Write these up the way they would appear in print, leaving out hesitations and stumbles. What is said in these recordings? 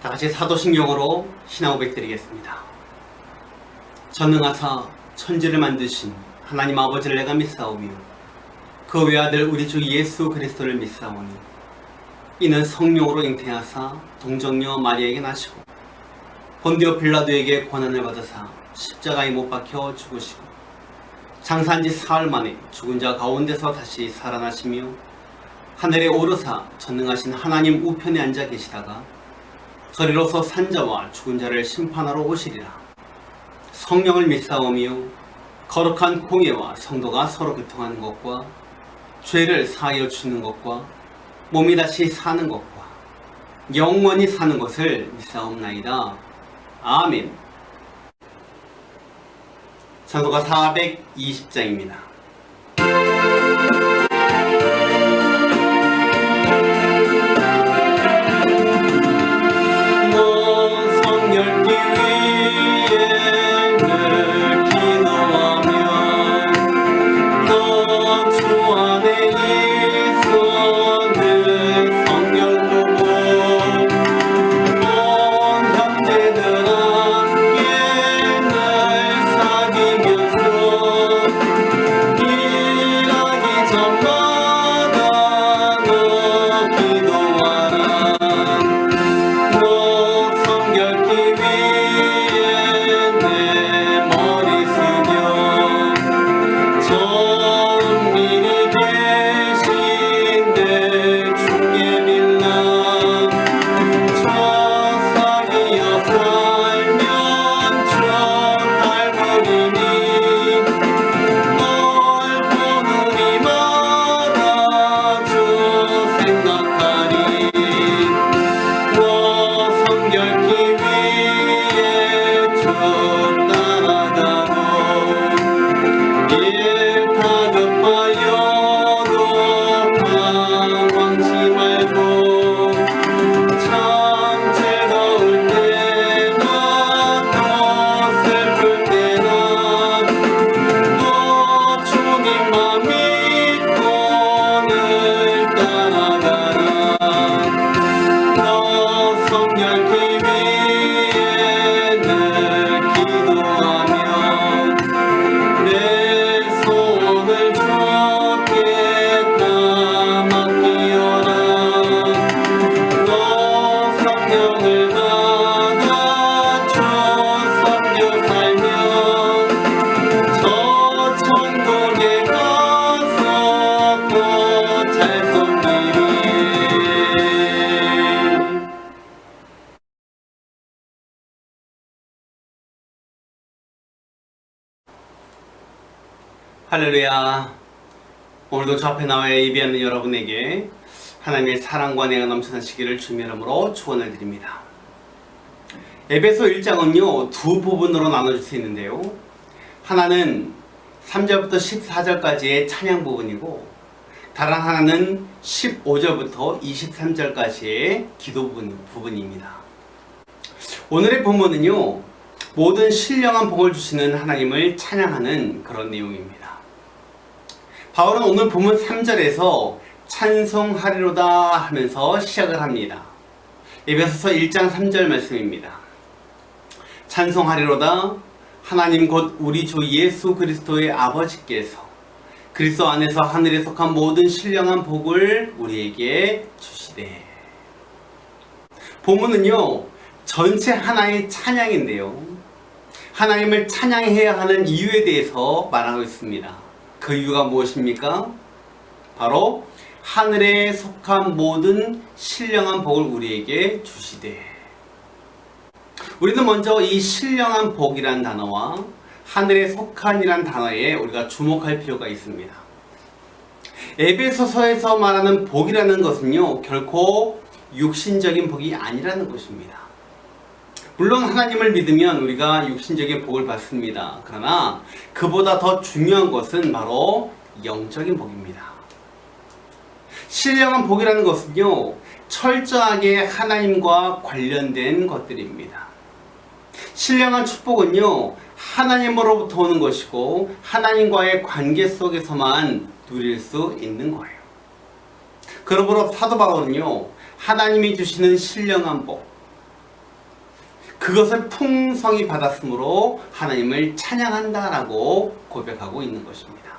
다같이 사도신경으로 신앙 고백 드리겠습니다. 전능하사 천지를 만드신 하나님 아버지를 내가 믿사오며 그 외아들 우리 주 예수 그리스도를 믿사오니 이는 성령으로 잉태하사 동정녀 마리아에게 나시고 본디오 빌라도에게 고난을 받으사 십자가에 못 박혀 죽으시고 장사한 지 사흘 만에 죽은 자 가운데서 다시 살아나시며 하늘에 오르사 전능하신 하나님 우편에 앉아 계시다가 저리로서 산자와 죽은 자를 심판하러 오시리라. 성령을 믿사오며 거룩한 공예와 성도가 서로 교통하는 것과 죄를 사하여 주는 것과 몸이 다시 사는 것과 영원히 사는 것을 믿사옵나이다. 아멘. 찬송가 420장입니다. 할렐루야. 오늘도 저 앞에 나와 예배하는 여러분에게 하나님의 사랑과 은혜가 넘쳐나시기를 주님의 이름으로 축원을 드립니다. 에베소 1장은요 두 부분으로 나눠질 수 있는데요, 하나는 3절부터 14절까지의 찬양 부분이고 다른 하나는 15절부터 23절까지의 기도 부분입니다. 오늘의 본문은요 모든 신령한 복을 주시는 하나님을 찬양하는 그런 내용입니다. 바울은 오늘 본문 3절에서 찬송하리로다 하면서 시작을 합니다. 에베소서 1장 3절 말씀입니다. 찬송하리로다 하나님 곧 우리 주 예수 그리스도의 아버지께서 그리스도 안에서 하늘에 속한 모든 신령한 복을 우리에게 주시되. 본문은요 전체 하나의 찬양인데요, 하나님을 찬양해야 하는 이유에 대해서 말하고 있습니다. 그 이유가 무엇입니까? 바로 하늘에 속한 모든 신령한 복을 우리에게 주시되. 우리는 먼저 이 신령한 복이란 단어와 하늘에 속한이란 단어에 우리가 주목할 필요가 있습니다. 에베소서에서 말하는 복이라는 것은요 결코 육신적인 복이 아니라는 것입니다. 물론 하나님을 믿으면 우리가 육신적인 복을 받습니다. 그러나 그보다 더 중요한 것은 바로 영적인 복입니다. 신령한 복이라는 것은요 철저하게 하나님과 관련된 것들입니다. 신령한 축복은요 하나님으로부터 오는 것이고 하나님과의 관계 속에서만 누릴 수 있는 거예요. 그러므로 사도 바울은요 하나님이 주시는 신령한 복, 그것을 풍성히 받았으므로 하나님을 찬양한다라고 고백하고 있는 것입니다.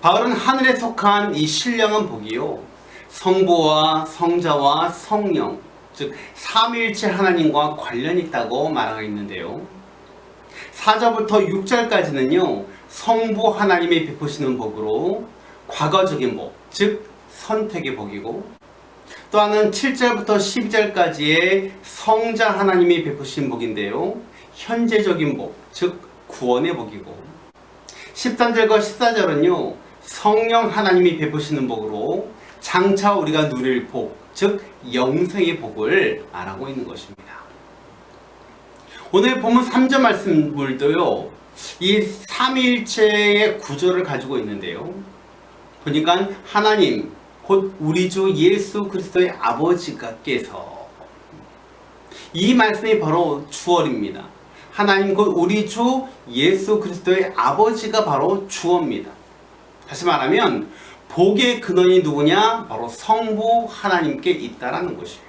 바울은 하늘에 속한 이 신령한 복이요, 성부와 성자와 성령, 즉 삼위일체 하나님과 관련이 있다고 말하고 있는데요. 4절부터 6절까지는요 성부 하나님이 베푸시는 복으로 과거적인 복, 즉 선택의 복이고, 또 하나는 7절부터 12절까지의 성자 하나님이 베푸신 복인데요 현재적인 복, 즉 구원의 복이고, 13절과 14절은요 성령 하나님이 베푸시는 복으로 장차 우리가 누릴 복, 즉 영생의 복을 말하고 있는 것입니다. 오늘 본문 3절 말씀들도요 이 삼위일체의 구조를 가지고 있는데요, 보니까 하나님 곧 우리 주 예수 그리스도의 아버지께서, 이 말씀이 바로 주어입니다. 하나님 곧 우리 주 예수 그리스도의 아버지가 바로 주어입니다. 다시 말하면 복의 근원이 누구냐? 바로 성부 하나님께 있다라는 것이에요.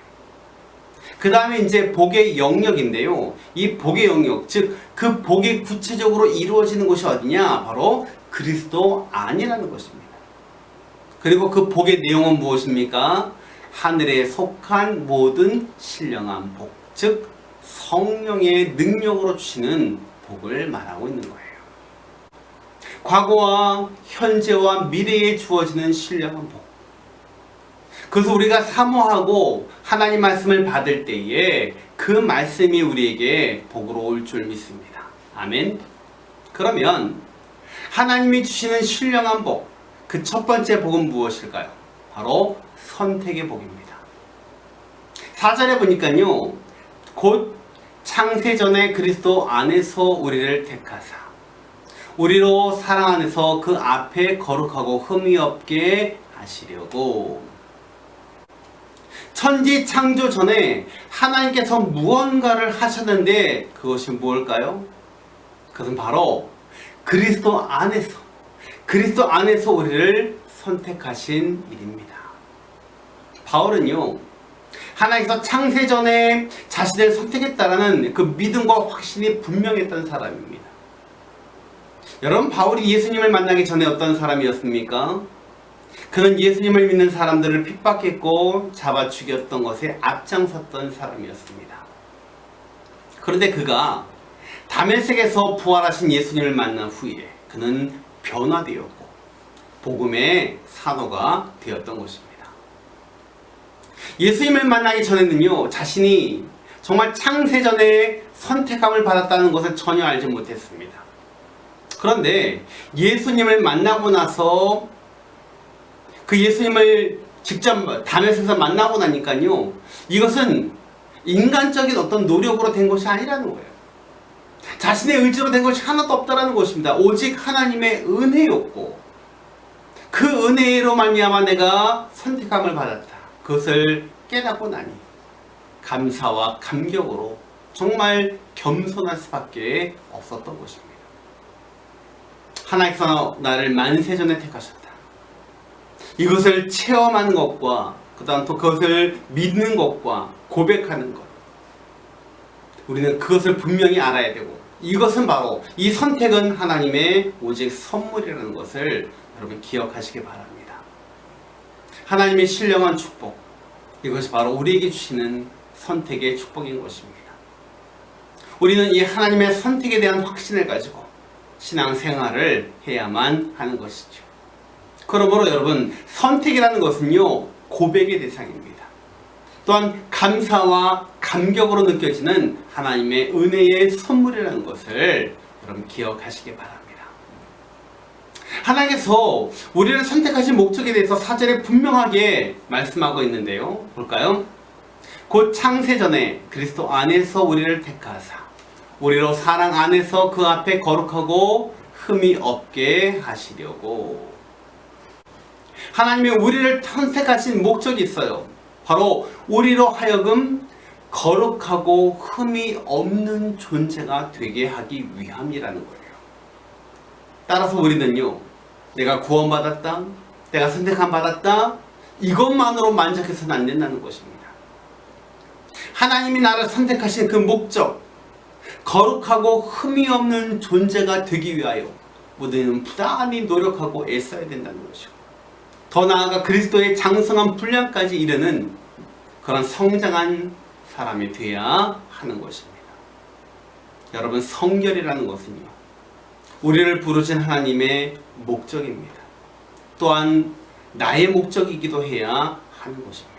그 다음에 이제 복의 영역인데요, 이 복의 영역, 즉 그 복이 구체적으로 이루어지는 곳이 어디냐? 바로 그리스도 안이라는 것입니다. 그리고 그 복의 내용은 무엇입니까? 하늘에 속한 모든 신령한 복, 즉 성령의 능력으로 주시는 복을 말하고 있는 거예요. 과거와 현재와 미래에 주어지는 신령한 복, 그래서 우리가 사모하고 하나님 말씀을 받을 때에 그 말씀이 우리에게 복으로 올 줄 믿습니다. 아멘. 그러면 하나님이 주시는 신령한 복, 그 첫 번째 복은 무엇일까요? 바로 선택의 복입니다. 4절에 보니까요, 곧 창세전에 그리스도 안에서 우리를 택하사 우리로 사랑 안에서 그 앞에 거룩하고 흠이 없게 하시려고. 천지 창조 전에 하나님께서 무언가를 하셨는데 그것이 무엇일까요? 그것은 바로 그리스도 안에서 우리를 선택하신 일입니다. 바울은요, 하나님께서 창세전에 자신을 선택했다라는 그 믿음과 확신이 분명했던 사람입니다. 여러분, 바울이 예수님을 만나기 전에 어떤 사람이었습니까? 그는 예수님을 믿는 사람들을 핍박했고 잡아 죽였던 것에 앞장섰던 사람이었습니다. 그런데 그가 다메섹에서 부활하신 예수님을 만난 후에 그는 변화되었고 복음의 산호가 되었던 것입니다. 예수님을 만나기 전에는요, 자신이 정말 창세전에 선택함을 받았다는 것을 전혀 알지 못했습니다. 그런데 예수님을 만나고 나서 그 예수님을 직접 다메섹에서 만나고 나니까요, 이것은 인간적인 어떤 노력으로 된 것이 아니라는 거예요. 자신의 의지로 된 것이 하나도 없다라는 것입니다. 오직 하나님의 은혜였고, 그 은혜로 말미암아 내가 선택함을 받았다, 그것을 깨닫고 나니 감사와 감격으로 정말 겸손할 수밖에 없었던 것입니다. 하나님께서 나를 만세전에 택하셨다, 이것을 체험하는 것과 그 다음 또 그것을 믿는 것과 고백하는 것, 우리는 그것을 분명히 알아야 되고, 이것은 바로, 이 선택은 하나님의 오직 선물이라는 것을 여러분 기억하시기 바랍니다. 하나님의 신령한 축복, 이것이 바로 우리에게 주시는 선택의 축복인 것입니다. 우리는 이 하나님의 선택에 대한 확신을 가지고 신앙생활을 해야만 하는 것이죠. 그러므로 여러분, 선택이라는 것은요, 고백의 대상입니다. 또한 감사와 감격으로 느껴지는 하나님의 은혜의 선물이라는 것을 여러분 기억하시기 바랍니다. 하나님께서 우리를 선택하신 목적에 대해서 4절에 분명하게 말씀하고 있는데요, 볼까요? 곧 창세전에 그리스도 안에서 우리를 택하사 우리로 사랑 안에서 그 앞에 거룩하고 흠이 없게 하시려고. 하나님이 우리를 선택하신 목적이 있어요. 바로 우리로 하여금 거룩하고 흠이 없는 존재가 되게 하기 위함이라는 거예요. 따라서 우리는요, 내가 구원받았다, 내가 선택함 받았다, 이것만으로 만족해서는 안 된다는 것입니다. 하나님이 나를 선택하신 그 목적, 거룩하고 흠이 없는 존재가 되기 위하여 우리는 부단히 노력하고 애써야 된다는 것이고, 더 나아가 그리스도의 장성한 분량까지 이르는 그런 성장한 사람이 되어야 하는 것입니다. 여러분, 성결이라는 것은요, 우리를 부르신 하나님의 목적입니다. 또한 나의 목적이기도 해야 하는 것입니다.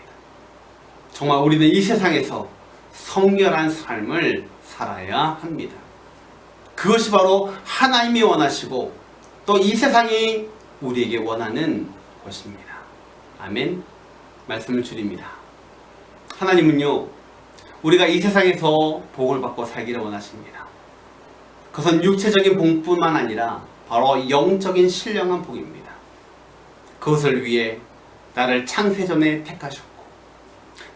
정말 우리는 이 세상에서 성결한 삶을 살아야 합니다. 그것이 바로 하나님이 원하시고 또 이 세상이 우리에게 원하는 것입니다. 아멘. 말씀을 줄입니다. 하나님은요, 우리가 이 세상에서 복을 받고 살기를 원하십니다. 그것은 육체적인 복뿐만 아니라 바로 영적인 신령한 복입니다. 그것을 위해 나를 창세전에 택하셨고,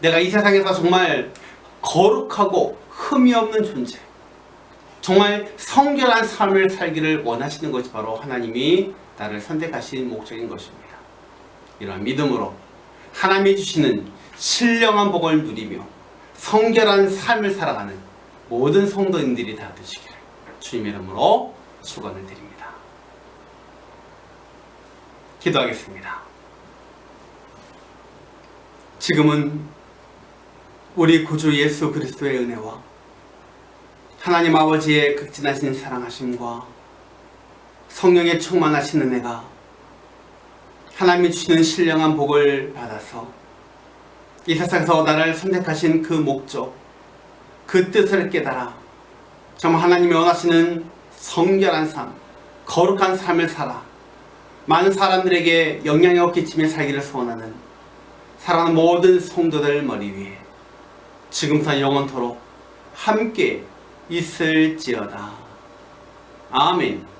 내가 이 세상에서 정말 거룩하고 흠이 없는 존재, 정말 성결한 삶을 살기를 원하시는 것이 바로 하나님이 나를 선택하신 목적인 것입니다. 이러한 믿음으로 하나님이 주시는 신령한 복을 누리며 성결한 삶을 살아가는 모든 성도님들이 다 되시기를 주님의 이름으로 축원을 드립니다. 기도하겠습니다. 지금은 우리 구주 예수 그리스도의 은혜와 하나님 아버지의 극진하신 사랑하심과 성령의 충만하신 은혜가 하나님이 주시는 신령한 복을 받아서 이 세상에서 나를 선택하신 그 목적, 그 뜻을 깨달아 정말 하나님이 원하시는 성결한 삶, 거룩한 삶을 살아 많은 사람들에게 영향력 끼치며 살기를 소원하는 사랑하는 모든 성도들 머리 위에 지금부터 영원토록 함께 있을지어다. 아멘.